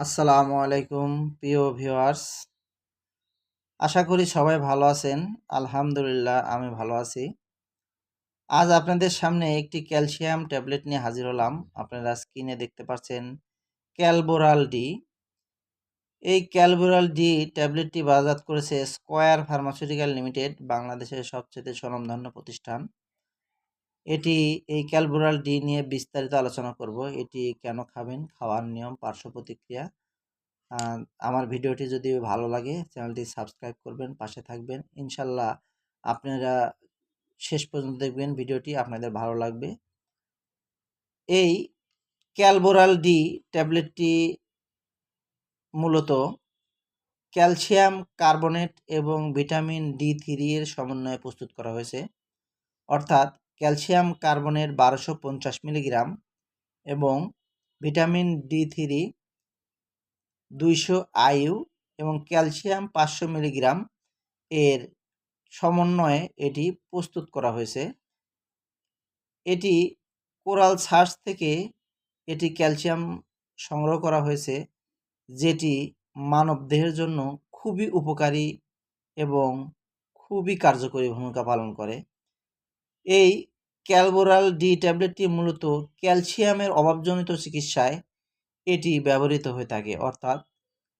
আসসালামু আলাইকুম প্রিয় ভিউয়ার্স। আশা করি সবাই ভালো আছেন। আলহামদুলিল্লাহ আমি ভালো আছি। আজ আপনাদের সামনে একটি ক্যালসিয়াম ট্যাবলেট নিয়ে হাজির হলাম। আপনারা স্ক্রিনে দেখতে পাচ্ছেন ক্যালবোরাল ডি। এই ক্যালবোরাল ডি ট্যাবলেটটি বাজারজাত করেছে স্কয়ার ফার্মাসিউটিক্যাল লিমিটেড, বাংলাদেশের সবচেয়ে স্বনামধন্য প্রতিষ্ঠান। এই ক্যালবোরাল ডি নিয়ে বিস্তারিত আলোচনা করব। এটি কেন খাবেন, খাওয়ার নিয়ম, পার্শ্ব প্রতিক্রিয়া। আমার ভিডিওটি যদি ভালো লাগে চ্যানেলটি সাবস্ক্রাইব করবেন, পাশে থাকবেন। ইনশাল্লাহ আপনারা শেষ পর্যন্ত দেখবেন, ভিডিওটি আপনাদের ভালো লাগবে। এই ক্যালবোরাল ডি ট্যাবলেটটি মূলত ক্যালসিয়াম কার্বনেট এবং ভিটামিন ডি3 এর সমন্বয়ে প্রস্তুত করা হয়েছে। অর্থাৎ ক্যালসিয়াম কার্বনেট 1250 মিলিগ্রাম এবং ভিটামিন ডি3 200 আইইউ এবং ক্যালসিয়াম 500 মিলিগ্রাম এর সমন্বয়ে এটি প্রস্তুত করা হয়েছে। এটি কোরাল সার্চ থেকে এটি ক্যালসিয়াম সংগ্রহ করা হয়েছে, যেটি মানবদেহের জন্য খুবই উপকারী এবং খুবই কার্যকরী ভূমিকা পালন করে। এই ক্যালবোরাল ডি ট্যাবলেটটি মূলত ক্যালসিয়ামের অভাবজনিত চিকিৎসায় এটি ব্যবহৃত হয়ে থাকে। অর্থাৎ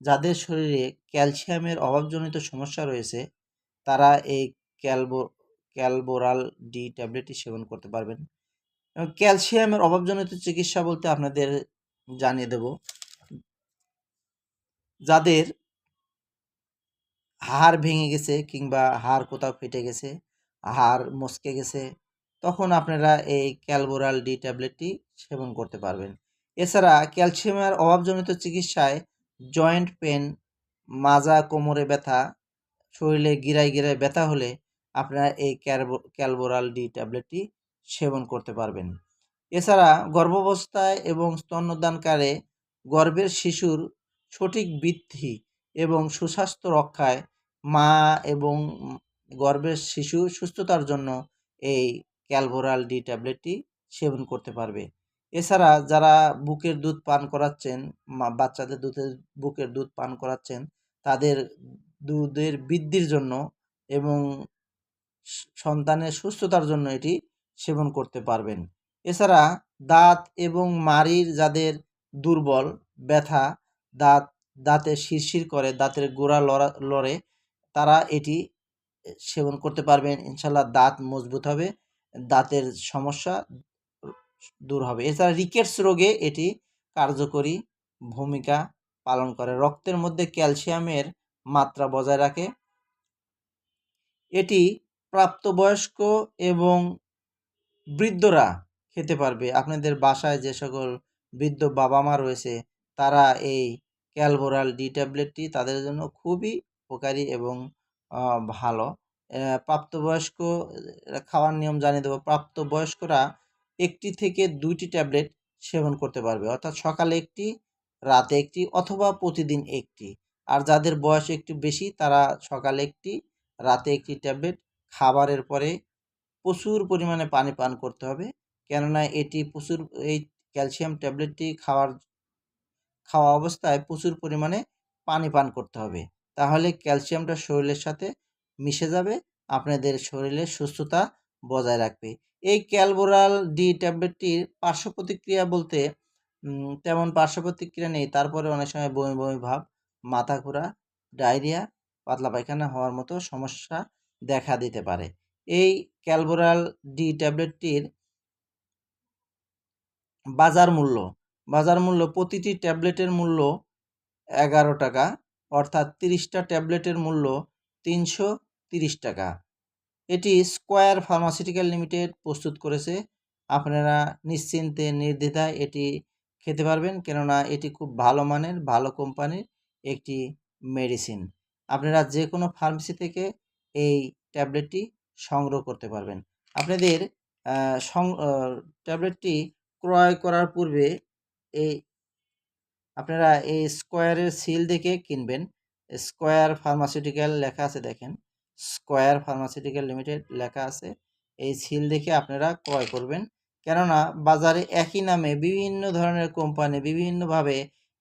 যাদের শরীরে ক্যালসিয়ামের অভাবজনিত সমস্যা রয়েছে তারা এই ক্যালবোরাল ডি ট্যাবলেটটি সেবন করতে পারবেন। এবং ক্যালসিয়ামের অভাবজনিত চিকিৎসা বলতে আপনাদের জানিয়ে দেব, যাদের হাড় ভেঙে গেছে কিংবা হাড় কোথাও ফেটে গেছে, হাড় মচকে গেছে, তখন আপনারা এই ক্যালবোরাল ডি ট্যাবলেটটি সেবন করতে পারবেন। এছাড়া ক্যালসিয়ামের অভাবজনিত চিকিৎসায় জয়েন্ট পেন, মাজা কোমরে ব্যথা, শরীরে গিরায় গিরায় ব্যথা হলে আপনারা এই ক্যালবোরাল ডি ট্যাবলেটটি সেবন করতে পারবেন। এছাড়া গর্ভাবস্থায় এবং স্তন্যদানকালে গর্ভের শিশুর সঠিক বৃদ্ধি এবং সুস্বাস্থ্য রক্ষায় মা এবং গর্ভের শিশু সুস্থতার জন্য এই ক্যালবোরাল ডি ট্যাবলেটটি সেবন করতে পারবে। এছাড়া যারা বুকের দুধ পান করাচ্ছেন, বাচ্চাদের বুকের দুধ পান করাচ্ছেন, তাদের দুধের বৃদ্ধির জন্য এবং সন্তানের সুস্থতার জন্য এটি সেবন করতে পারবেন। এছাড়া দাঁত এবং মাড়ির যাদের দুর্বল, ব্যথা, দাঁতে শিরশির করে, দাঁতের গোড়া লড়ে, তারা এটি সেবন করতে পারবেন। ইনশাল্লাহ দাঁত মজবুত হবে, দাঁতের সমস্যা দূর হবে। এছাড়া রিকেটস রোগে এটি কার্যকরী ভূমিকা পালন করে, রক্তের মধ্যে ক্যালসিয়ামের মাত্রা বজায় রাখে। এটি প্রাপ্তবয়স্ক এবং বৃদ্ধরা খেতে পারবে। আপনাদের বাসায় যে সকল বৃদ্ধ বাবা মা রয়েছে তারা এই ক্যালবোরাল ডি ট্যাবলেটটি তাদের জন্য খুবই উপকারী এবং ভালো। প্রাপ্তবয়স্ক খাওয়ার নিয়ম জানিয়ে দেবো। প্রাপ্তবয়স্করা 1টি থেকে 2টি ট্যাবলেট সেবন করতে পারবে, অর্থাৎ সকালে 1টি, রাতে 1টি অথবা প্রতিদিন 1টি। আর যাদের বয়স একটু বেশি তারা সকালে 1টি, রাতে 1টি ট্যাবলেট, খাবারের পরে প্রচুর পরিমাণে পানি পান করতে হবে। কেননা এই ক্যালসিয়াম ট্যাবলেটটি খাওয়া অবস্থায় প্রচুর পরিমাণে পানি পান করতে হবে। তাহলে ক্যালসিয়ামটা শরীরের সাথে মিশে যাবে, আপনাদের শরীরের সুস্থতা বজায় রাখবে। এই ক্যালবোরাল ডি ট্যাবলেটটির পার্শ্ব প্রতিক্রিয়া বলতে তেমন পার্শ্ব প্রতিক্রিয়া নেই। তারপরে অনেক সময় বমি বমি ভাব, মাথা ঘোরা, ডায়রিয়া, পাতলা পায়খানা হওয়ার মতো সমস্যা দেখা দিতে পারে। এই ক্যালবোরাল ডি ট্যাবলেটটির বাজার মূল্য প্রতিটি ট্যাবলেটের মূল্য 11 টাকা, অর্থাৎ 30টা ট্যাবলেটের মূল্য 330 টাকা। এটি স্কয়ার ফার্মাসিউটিক্যাল লিমিটেড প্রস্তুত করেছে। আপনারা নিশ্চিন্তে নির্দ্বিধায় এটি খেতে পারবেন, কেননা এটি খুব ভালো মানের, ভালো কোম্পানির একটি মেডিসিন। আপনারা যে কোনো ফার্মেসি থেকে এই ট্যাবলেটটি সংগ্রহ করতে পারবেন। আপনাদের ট্যাবলেটটি ক্রয় করার পূর্বে এই আপনারা এই স্কয়ারের সিল দেখে কিনবেন। স্কয়ার ফার্মাসিউটিক্যাল লেখা আছে, দেখেন স্কয়ার ফার্মাসিউটিক্যাল লিমিটেড লেখা আছে। এই সিল দেখে আপনারা ক্রয় করবেন, কেননা বাজারে একই নামে বিভিন্ন ধরনের কোম্পানি বিভিন্নভাবে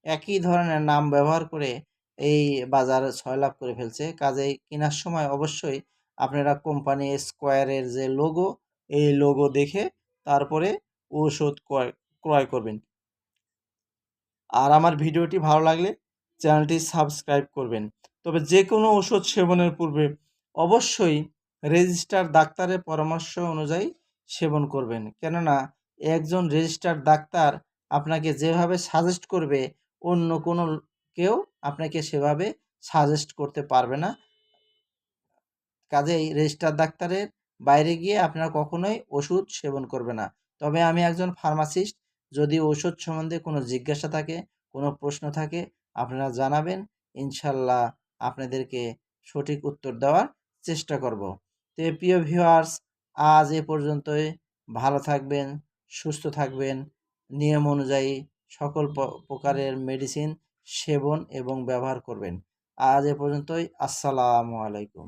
একই ধরনের নাম ব্যবহার করে এই বাজার ছয়লাভ করে ফেলছে। কাজেই কেনার সময় অবশ্যই আপনারা কোম্পানি স্কোয়ারের যে লোগো, এই লোগো দেখে তারপরে ওষুধ ক্রয় করবেন। আর আমার ভিডিওটি ভালো লাগলে চ্যানেলটি সাবস্ক্রাইব করবেন। তবে যে কোনো ওষুধ সেবনের পূর্বে অবশ্যই রেজিস্টার ডাক্তারের পরামর্শ অনুযায়ী সেবন করবেন। কেননা একজন রেজিস্টার ডাক্তার আপনাকে যেভাবে সাজেস্ট করবে, অন্য কোনো কেউ আপনাকে সেভাবে সাজেস্ট করতে পারবে না। কাজেই রেজিস্টার ডাক্তারের বাইরে গিয়ে আপনারা কখনোই ওষুধ সেবন করবে না। তবে আমি একজন ফার্মাসিস্ট, যদি ওষুধ সম্বন্ধে কোনো জিজ্ঞাসা থাকে, কোনো প্রশ্ন থাকে, আপনারা জানাবেন। ইনশাল্লাহ আপনাদেরকে সঠিক উত্তর দেওয়ার চেষ্টা করব। তো প্রিয় ভিউয়ার্স, আজ এ পর্যন্তই। ভালো থাকবেন, সুস্থ থাকবেন, নিয়ম অনুযায়ী সকল প্রকারের মেডিসিন সেবন এবং ব্যবহার করবেন। আজ এ পর্যন্তই। আসসালামু আলাইকুম।